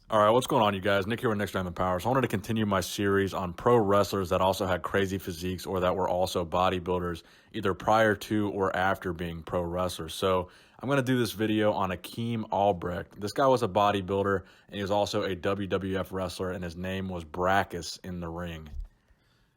All right, what's going on, you guys? Nick here with Nick Strength and Power. So I wanted to continue my series on pro wrestlers that also had crazy physiques or that were also bodybuilders, either prior to or after being pro wrestlers. So I'm going to do this video on Achim Albrecht. This guy was a bodybuilder, and he was also a WWF wrestler, and his name was Brakkus in the ring.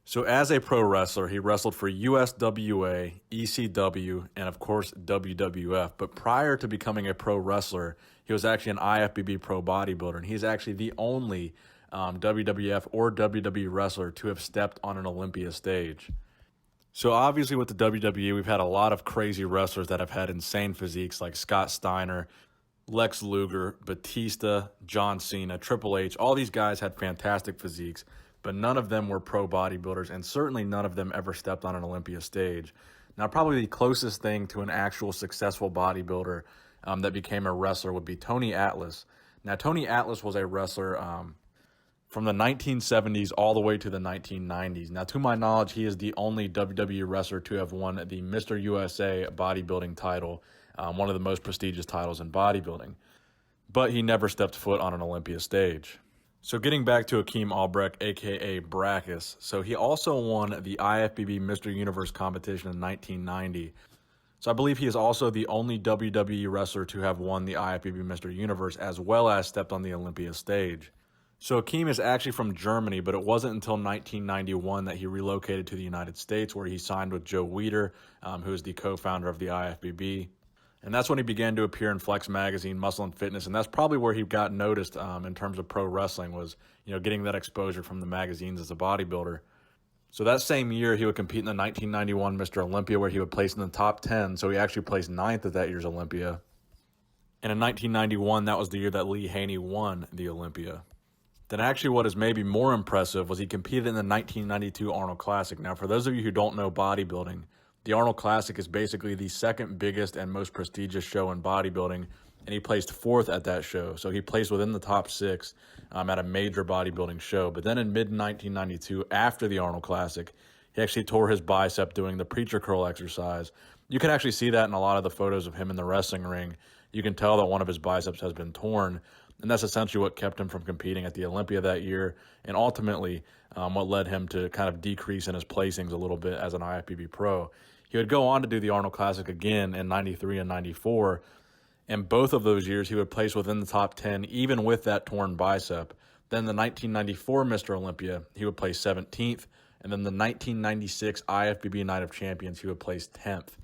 So as a pro wrestler, he wrestled for USWA, ECW, and of course WWF. But prior to becoming a pro wrestler, he was actually an IFBB pro bodybuilder, and he's actually the only WWF or WWE wrestler to have stepped on an Olympia stage. So obviously with the WWE, we've had a lot of crazy wrestlers that have had insane physiques like Scott Steiner, Lex Luger, Batista, John Cena, Triple H. All these guys had fantastic physiques, but none of them were pro bodybuilders, and certainly none of them ever stepped on an Olympia stage. Now, probably the closest thing to an actual successful bodybuilder that became a wrestler would be Tony Atlas. Now, Tony Atlas was a wrestler from the 1970s all the way to the 1990s. Now, to my knowledge, he is the only WWE wrestler to have won the Mr. USA bodybuilding title, one of the most prestigious titles in bodybuilding. But he never stepped foot on an Olympia stage. So getting back to Achim Albrecht AKA Brakkus, so he also won the IFBB Mr. Universe competition in 1990. So I believe he is also the only WWE wrestler to have won the IFBB Mr. Universe as well as stepped on the Olympia stage. So Achim is actually from Germany, but it wasn't until 1991 that he relocated to the United States, where he signed with Joe Weider, who is the co-founder of the IFBB. And that's when he began to appear in Flex Magazine, Muscle and Fitness, and that's probably where he got noticed in terms of pro wrestling, was getting that exposure from the magazines as a bodybuilder. So that same year, he would compete in the 1991 Mr. Olympia, where he would place in the top 10. So he actually placed 9th at that year's Olympia. And in 1991, that was the year that Lee Haney won the Olympia. Then actually what is maybe more impressive was he competed in the 1992 Arnold Classic. Now, for those of you who don't know bodybuilding, the Arnold Classic is basically the second biggest and most prestigious show in bodybuilding, and he placed 4th at that show. So he placed within the top 6 at a major bodybuilding show. But then in mid-1992, after the Arnold Classic, he actually tore his bicep doing the preacher curl exercise. You can actually see that in a lot of the photos of him in the wrestling ring. You can tell that one of his biceps has been torn, and that's essentially what kept him from competing at the Olympia that year, and ultimately what led him to kind of decrease in his placings a little bit as an IFBB pro. He would go on to do the Arnold Classic again in 93 and 94, and both of those years he would place within the top 10, even with that torn bicep. Then the 1994 Mr. Olympia, he would place 17th, and then the 1996 IFBB Night of Champions, he would place 10th.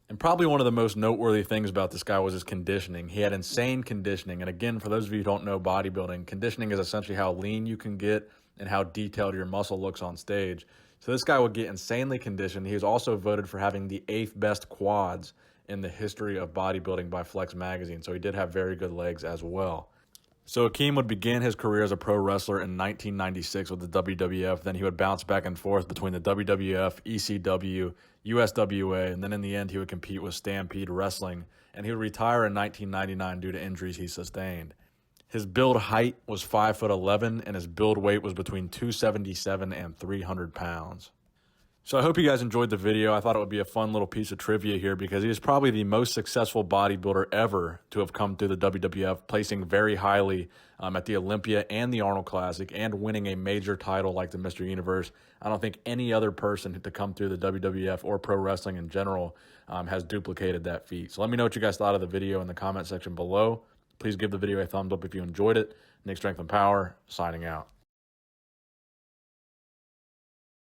And probably one of the most noteworthy things about this guy was his conditioning. He had insane conditioning. And again, for those of you who don't know bodybuilding, conditioning is essentially how lean you can get and how detailed your muscle looks on stage. So this guy would get insanely conditioned. He was also voted for having the 8th best quads in the history of bodybuilding by Flex Magazine. So he did have very good legs as well. So Achim would begin his career as a pro wrestler in 1996 with the WWF. Then he would bounce back and forth between the WWF, ECW, USWA, and then in the end he would compete with Stampede Wrestling, and he would retire in 1999 due to injuries he sustained. His build height was 5'11", and his build weight was between 277 and 300 pounds. So I hope you guys enjoyed the video. I thought it would be a fun little piece of trivia here because he is probably the most successful bodybuilder ever to have come through the WWF, placing very highly at the Olympia and the Arnold Classic and winning a major title like the Mr. Universe. I don't think any other person to come through the WWF or pro wrestling in general has duplicated that feat. So let me know what you guys thought of the video in the comment section below. Please give the video a thumbs up if you enjoyed it. Nick Strength and Power, signing out.